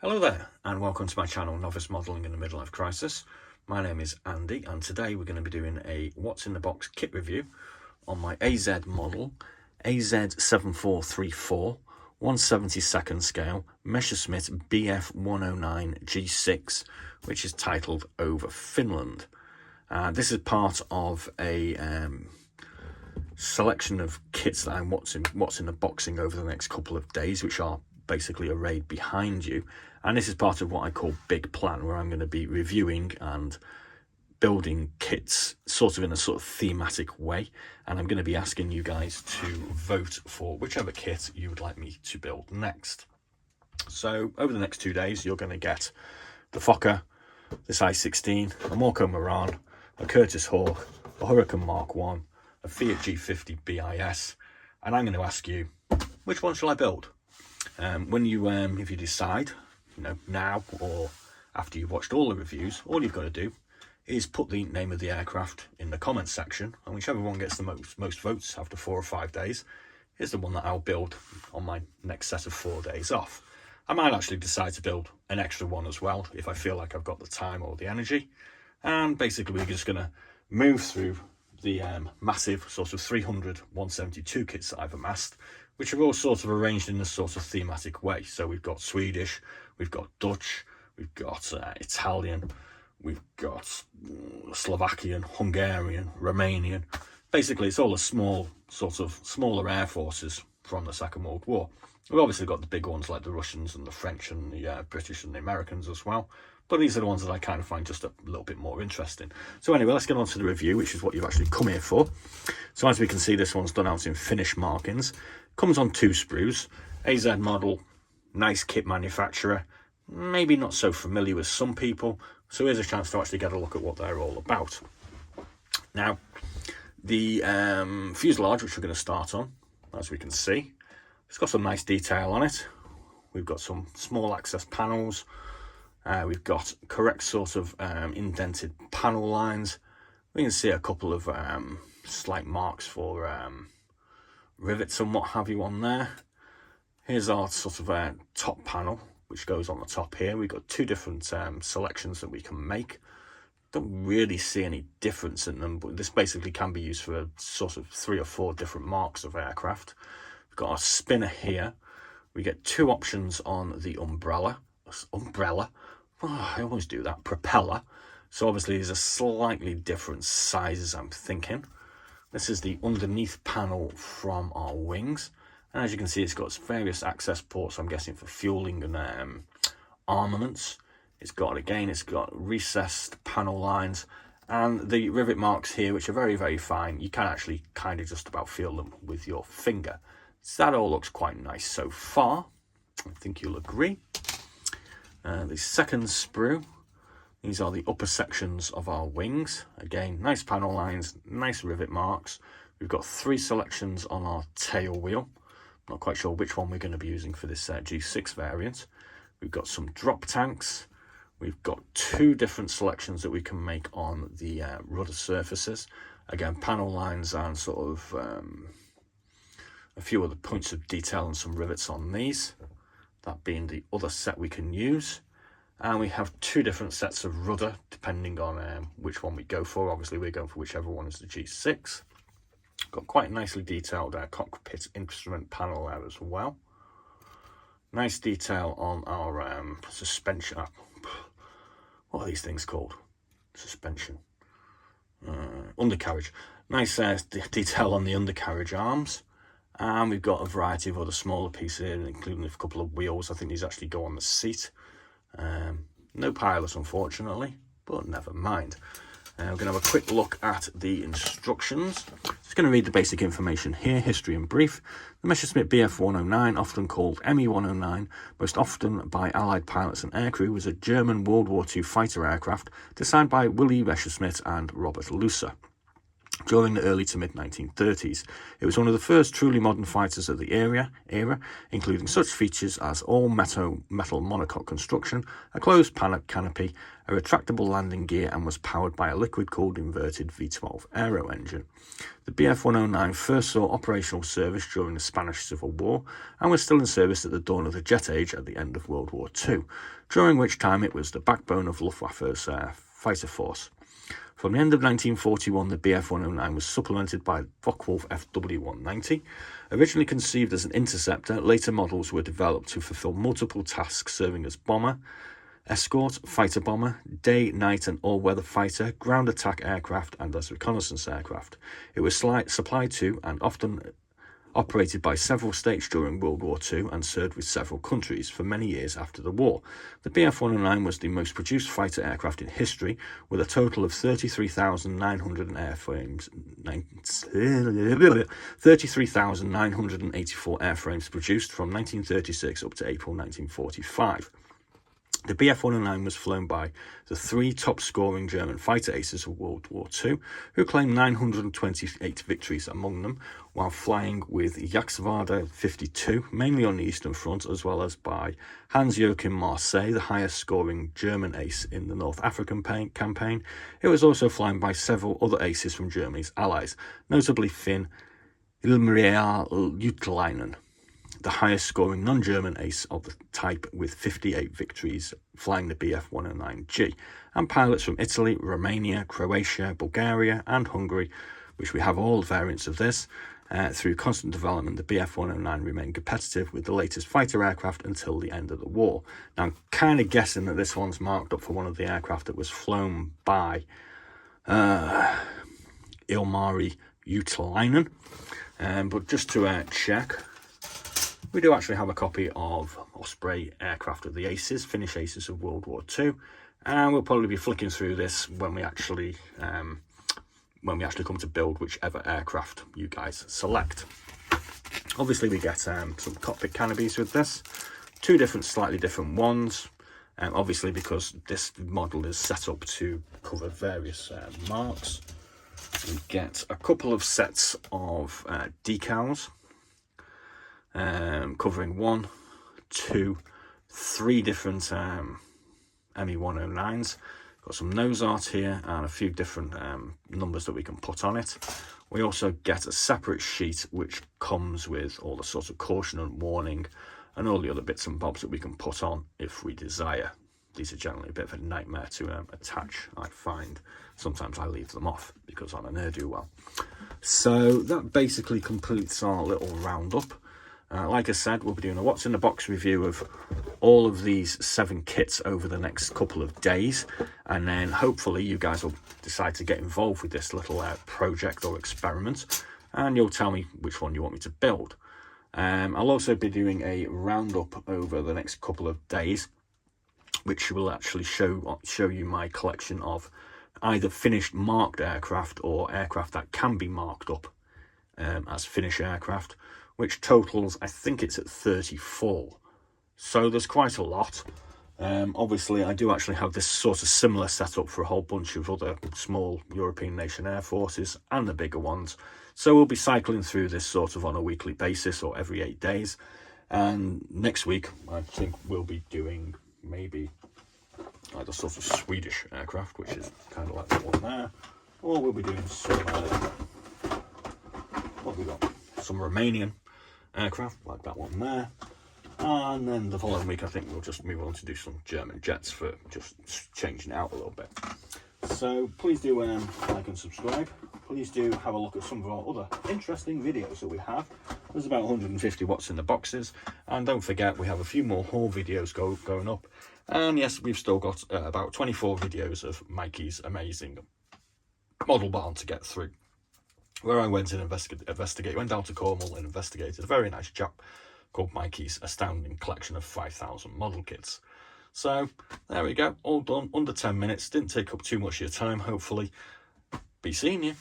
Hello there and welcome to my channel Novice Modelling in a Midlife Crisis. My name is Andy and today we're going to be doing a what's in the box kit review on my AZ model AZ7434 1/72 scale Messerscmitt BF109G6, which is titled Over Finland. This is part of a selection of kits that I'm what's in the boxing over the next couple of days, which are basically arrayed behind you, and this is part of what I call Big Plan, where I'm going to be reviewing and building kits sort of in a sort of thematic way, and I'm going to be asking you guys to vote for whichever kit you would like me to build next. So over the next 2 days you're going to get the Fokker, this I-16, a Morco Moran, a Curtis Hawk, a Hurricane Mark 1, a Fiat G50 BIS, and I'm going to ask you, which one shall I build? When you if you decide, now or after you've watched all the reviews, all you've got to do is put the name of the aircraft in the comments section, and whichever one gets the most votes after 4 or 5 days is the one that I'll build on my next set of 4 days off. I might actually decide to build an extra one as well if I feel like I've got the time or the energy, and basically we're just going to move through the massive sort of 300 172 kits that I've amassed, which are all sort of arranged in a sort of thematic way. So we've got Swedish, we've got Dutch, we've got Italian, we've got Slovakian, Hungarian, Romanian. Basically it's all a small sort of smaller air forces from the Second World War. We've obviously got the big ones like the Russians and the French and the British and the Americans as well, but these are the ones that I kind of find just a little bit more interesting. So anyway, let's get on to the review, which is what you've actually come here for. So as we can see, this one's done out in Finnish markings. Comes on 2 sprues. AZ model, nice kit manufacturer, maybe not so familiar with some people, so here's a chance to actually get a look at what they're all about. Now, the fuselage, which we're going to start on, as we can see, it's got some nice detail on it. We've got some small access panels. We've got correct sort of indented panel lines. We can see a couple of slight marks for rivets and what have you on there. Here's our sort of top panel, which goes on the top here. We've got 2 different selections that we can make. Don't really see any difference in them, but this basically can be used for sort of 3 or 4 different marks of aircraft. We've got our spinner here. We get 2 options on the umbrella. Oh, I always do that. Propeller. So obviously these are slightly different sizes, I'm thinking. This is the underneath panel from our wings, and as you can see, it's got various access ports, I'm guessing for fueling and armaments. It's got recessed panel lines, and the rivet marks here, which are very, very fine. You can actually kind of just about feel them with your finger. So that all looks quite nice so far. I think you'll agree. The second sprue, these are the upper sections of our wings. Again, nice panel lines, nice rivet marks. We've got 3 selections on our tail wheel. Not quite sure which one we're going to be using for this G6 variant. We've got some drop tanks. We've got 2 different selections that we can make on the rudder surfaces. Again, panel lines and sort of a few other points of detail and some rivets on these. That being the other set we can use. And we have 2 different sets of rudder, depending on which one we go for. Obviously, we're going for whichever one is the G6. Got quite a nicely detailed cockpit instrument panel there as well. Nice detail on our suspension. What are these things called? Suspension. Undercarriage. Nice detail on the undercarriage arms. And we've got a variety of other smaller pieces here, including a couple of wheels. I think these actually go on the seat. No pilots, unfortunately, but never mind. We're going to have a quick look at the instructions. Just going to read the basic information here, history in brief. The Messerscmitt BF109, often called Me-109, most often by Allied pilots and aircrew, was a German World War II fighter aircraft designed by Willy Messerschmitt and Robert Lucer. During the early to mid-1930s, it was one of the first truly modern fighters of the era, including such features as all-metal monocoque construction, a closed canopy, a retractable landing gear, and was powered by a liquid-cooled inverted V12 aero engine. The BF109 first saw operational service during the Spanish Civil War and was still in service at the dawn of the jet age at the end of World War II, during which time it was the backbone of Luftwaffe's fighter force. From the end of 1941, the BF109 was supplemented by Focke-Wulf FW190. Originally conceived as an interceptor, later models were developed to fulfill multiple tasks, serving as bomber, escort, fighter bomber, day, night and all-weather fighter, ground attack aircraft and as reconnaissance aircraft. It was supplied to and often operated by several states during World War II and served with several countries for many years after the war. The BF109 was the most produced fighter aircraft in history, with a total of 33,984 airframes produced from 1936 up to April 1945. The BF109 was flown by the three top-scoring German fighter aces of World War II, who claimed 928 victories among them, while flying with Jagdgeschwader 52, mainly on the Eastern Front, as well as by Hans-Joachim Marseille, the highest-scoring German ace in the North African campaign. It was also flying by several other aces from Germany's allies, notably Finn Ilmavoimat, the highest scoring non-German ace of the type, with 58 victories flying the BF109G, and pilots from Italy, Romania, Croatia, Bulgaria and Hungary, which we have all variants of this. Through constant development, the BF109 remained competitive with the latest fighter aircraft until the end of the war. Now, I'm kind of guessing that this one's marked up for one of the aircraft that was flown by Ilmari Juutalainen, but just to check, we do actually have a copy of Osprey aircraft of the aces, Finnish aces of World War II, and we'll probably be flicking through this when we actually come to build whichever aircraft you guys select. Obviously, we get some cockpit canopies with this, two slightly different ones. Obviously, because this model is set up to cover various marks, we get a couple of sets of decals. Covering 1, 2, 3 different ME109s. Got some nose art here and a few different numbers that we can put on it. We also get a separate sheet which comes with all the sorts of caution and warning and all the other bits and bobs that we can put on if we desire. These are generally a bit of a nightmare to attach, I find. Sometimes I leave them off because I'm a ne'er-do-well. So that basically completes our little roundup. Like I said, we'll be doing a what's in the box review of all of these 7 kits over the next couple of days, and then hopefully you guys will decide to get involved with this little project or experiment, and you'll tell me which one you want me to build. I'll also be doing a roundup over the next couple of days, which will actually show you my collection of either finished marked aircraft or aircraft that can be marked up as Finnish aircraft, which totals, I think it's at 34. So there's quite a lot. Obviously, I do actually have this sort of similar setup for a whole bunch of other small European nation air forces and the bigger ones. So we'll be cycling through this sort of on a weekly basis or every 8 days. And next week, I think we'll be doing maybe either sort of Swedish aircraft, which is kind of like that one there, or we'll be doing some, what have we got? Some Romanian aircraft like that one there, and then the following week I think we'll just move on to do some German jets for just changing it out a little bit. So please do like and subscribe. Please do have a look at some of our other interesting videos that we have. There's about 150 what's in the boxes, and don't forget we have a few more haul videos going up, and yes, we've still got about 24 videos of Mikey's amazing model barn to get through, where I went and went down to Cornwall and investigated a very nice chap called Mikey's astounding collection of 5,000 model kits. So there we go, all done, under 10 minutes, didn't take up too much of your time, hopefully. Be seeing you.